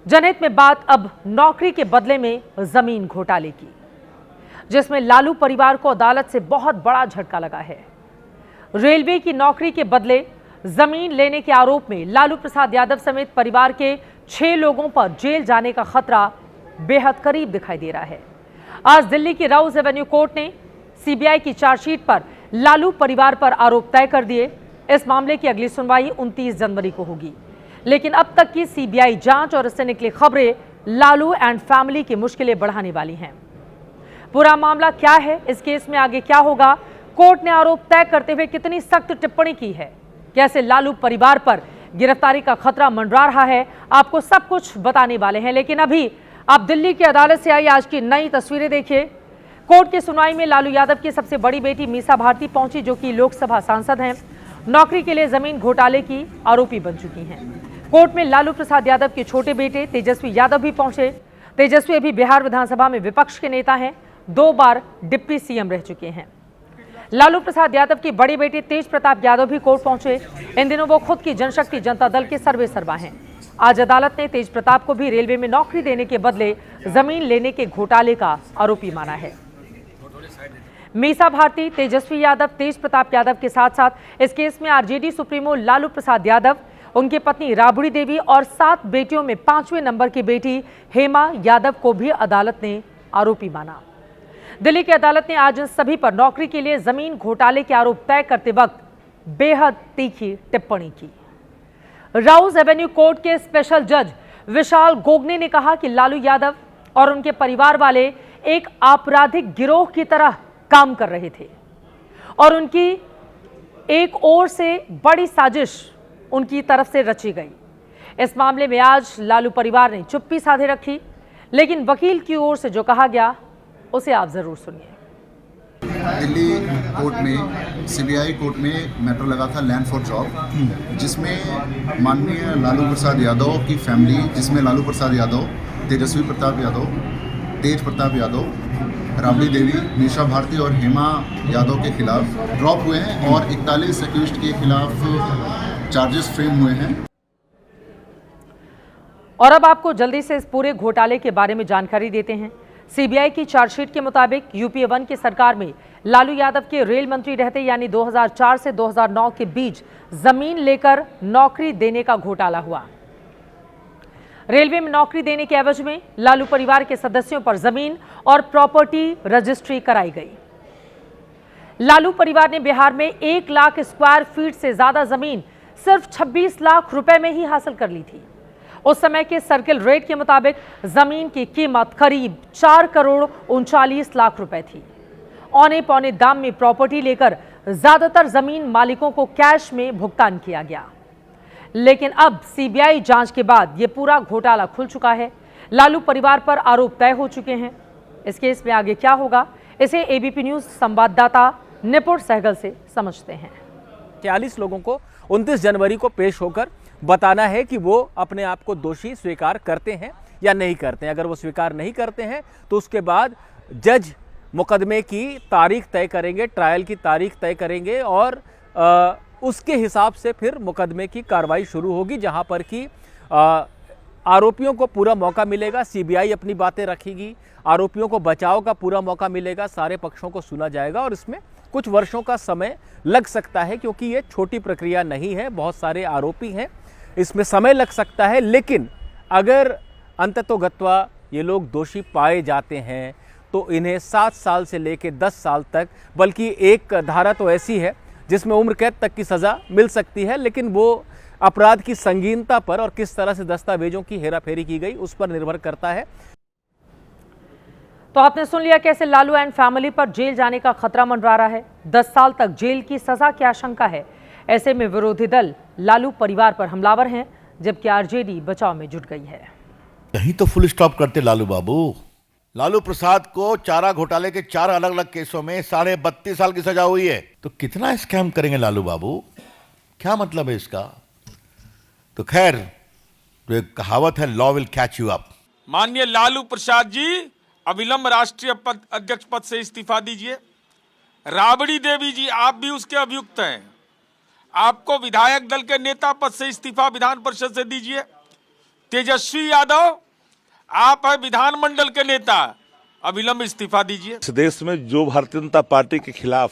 जनहित में बात अब नौकरी के बदले में जमीन घोटाले की, जिसमें लालू परिवार को अदालत से बहुत बड़ा झटका लगा है। रेलवे की नौकरी के बदले जमीन लेने के आरोप में लालू प्रसाद यादव समेत परिवार के 6 लोगों पर जेल जाने का खतरा बेहद करीब दिखाई दे रहा है। आज दिल्ली की राउज एवेन्यू कोर्ट ने सीबीआई की चार्जशीट पर लालू परिवार पर आरोप तय कर दिए। इस मामले की अगली सुनवाई 29 जनवरी को होगी, लेकिन अब तक की सीबीआई जांच और इससे निकली खबरें लालू एंड फैमिली की मुश्किलें बढ़ाने वाली हैं। पूरा मामला क्या है, इस केस में आगे क्या होगा, कोर्ट ने आरोप तय करते हुए कितनी सख्त टिप्पणी की है, कैसे लालू परिवार पर गिरफ्तारी का खतरा मंडरा रहा है, आपको सब कुछ बताने वाले हैं। लेकिन अभी आप दिल्ली की अदालत से आई आज की नई तस्वीरें देखिए। कोर्ट की सुनवाई में लालू यादव की सबसे बड़ी बेटी मीसा भारती पहुंची, जो कि लोकसभा सांसद हैं, नौकरी के लिए जमीन घोटाले की आरोपी बन चुकी हैं। कोर्ट में लालू प्रसाद यादव के छोटे बेटे तेजस्वी यादव भी पहुंचे। तेजस्वी अभी बिहार विधानसभा में विपक्ष के नेता हैं, 2 बार डिप्टी सीएम रह चुके हैं। लालू प्रसाद यादव के बड़े बेटे तेज प्रताप यादव भी कोर्ट पहुंचे। इन दिनों वो खुद की जनशक्ति जनता दल के सर्वेसर्वा हैं। आज अदालत ने तेज प्रताप को भी रेलवे में नौकरी देने के बदले जमीन लेने के घोटाले का आरोपी माना है। मीसा भारती, तेजस्वी यादव, तेज प्रताप यादव के साथ साथ इस केस में आरजेडी सुप्रीमो लालू प्रसाद यादव, उनकी पत्नी राबड़ी देवी और 7 बेटियों में 5वें नंबर की बेटी हेमा यादव को भी अदालत ने आरोपी माना। दिल्ली की अदालत ने आज सभी पर नौकरी के लिए जमीन घोटाले के आरोप तय करते वक्त बेहद तीखी टिप्पणी की। राउज एवेन्यू कोर्ट के स्पेशल जज विशाल गोगने ने कहा कि लालू यादव और उनके परिवार वाले एक आपराधिक गिरोह की तरह काम कर रहे थे और उनकी एक ओर से बड़ी साजिश उनकी तरफ से रची गई। इस मामले में आज लालू परिवार ने चुप्पी साधे रखी, लेकिन वकील की ओर से जो कहा गया उसे आप जरूर सुनिए। दिल्ली कोर्ट में, सीबीआई कोर्ट में मैटर लगा था लैंड फॉर जॉब, जिसमें माननीय लालू प्रसाद यादव की फैमिली, जिसमें लालू प्रसाद यादव, तेजस्वी प्रताप यादव, तेज प्रताप यादव, राबड़ी देवी, मीसा भारती और हेमा यादव के खिलाफ ड्रॉप हुए हैं और 41 एक्यूज्ड के खिलाफ चार्जेस फ्रेम हुए हैं। और अब आपको जल्दी से इस पूरे घोटाले के बारे में जानकारी देते हैं। सीबीआई की चार्जशीट के मुताबिक यूपीए 1 की सरकार में लालू यादव के रेल मंत्री रहते यानी 2004 से 2009 के बीच जमीन लेकर नौकरी देने का घोटाला हुआ। रेलवे में नौकरी देने के एवज में लालू परिवार के सदस्यों पर जमीन और प्रॉपर्टी रजिस्ट्री कराई गई। लालू परिवार ने बिहार में 1 लाख स्क्वायर फीट से ज्यादा जमीन सिर्फ 26 लाख रुपए में ही हासिल कर ली थी। उस समय के सर्किल रेट के मुताबिक जमीन की कीमत करीब 4 करोड़ 39 लाख रुपए थी। औने पौने दाम में प्रॉपर्टी लेकर ज्यादातर जमीन मालिकों को कैश में भुगतान किया गया। लेकिन अब सीबीआई जांच के बाद यह पूरा घोटाला खुल चुका है। लालू परिवार पर आरोप तय हो चुके हैं। इस केस में आगे क्या होगा, इसे एबीपी न्यूज संवाददाता निपुण सहगल से समझते हैं। 40 लोगों को 29 जनवरी को पेश होकर बताना है कि वो अपने आप को दोषी स्वीकार करते हैं या नहीं करते हैं। अगर वो स्वीकार नहीं करते हैं तो उसके बाद जज मुकदमे की तारीख तय करेंगे, ट्रायल की तारीख तय करेंगे और उसके हिसाब से फिर मुकदमे की कार्रवाई शुरू होगी, जहां पर कि आरोपियों को पूरा मौका मिलेगा। सीबीआई अपनी बातें रखेगी, आरोपियों को बचाव का पूरा मौका मिलेगा, सारे पक्षों को सुना जाएगा और इसमें कुछ वर्षों का समय लग सकता है, क्योंकि ये छोटी प्रक्रिया नहीं है, बहुत सारे आरोपी हैं, इसमें समय लग सकता है। लेकिन अगर अंततोगत्वा ये लोग दोषी पाए जाते हैं तो इन्हें 7 साल से लेकर 10 साल तक, बल्कि एक धारा तो ऐसी है जिसमें उम्र कैद तक की सज़ा मिल सकती है, लेकिन वो अपराध की संगीनता पर और किस तरह से दस्तावेजों की हेराफेरी की गई उस पर निर्भर करता है। तो आपने सुन लिया कैसे लालू एंड फैमिली पर जेल जाने का खतरा मंडरा रहा है। 10 साल तक जेल की सजा की आशंका है। ऐसे में विरोधी दल लालू परिवार पर हमलावर हैं, जबकि आरजेडी बचाव में जुट गई है। कहीं तो फुल स्टॉप करते लालू बाबू। लालू प्रसाद को चारा घोटाले के 4 अलग अलग केसों में 32.5 साल की सजा हुई है। तो कितना स्कैम करेंगे लालू बाबू, क्या मतलब है इसका? तो खैर, तो एक कहावत है, law will catch you up. माननीय लालू प्रसाद जी अविलंब राष्ट्रीय अध्यक्ष पद से इस्तीफा दीजिए। राबड़ी देवी जी आप भी उसके अभियुक्त हैं, आपको विधायक दल के नेता पद से इस्तीफा विधान परिषद से दीजिए। तेजस्वी यादव, आप है विधानमंडल के नेता, अविलंब इस्तीफा दीजिए। इस देश में जो भारतीय जनता पार्टी के खिलाफ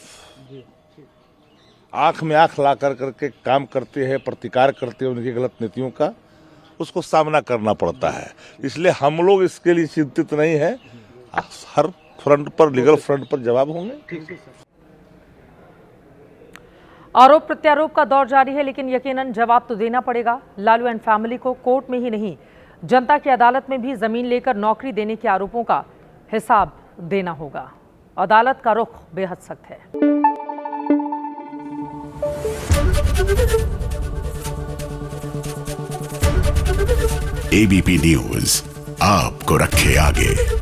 आंख में आंख ला करके काम करते हैं, प्रतिकार करते हैं उनकी गलत नीतियों का, उसको सामना करना पड़ता है। इसलिए हम लोग इसके लिए चिंतित नहीं है, हर फ्रंट पर, लीगल फ्रंट पर जवाब होंगे। आरोप प्रत्यारोप का दौर जारी है, लेकिन यकीनन जवाब तो देना पड़ेगा। लालू एंड फैमिली को कोर्ट में ही नहीं, जनता की अदालत में भी जमीन लेकर नौकरी देने के आरोपों का हिसाब देना होगा। अदालत का रुख बेहद सख्त है। एबीपी न्यूज आपको रखे आगे।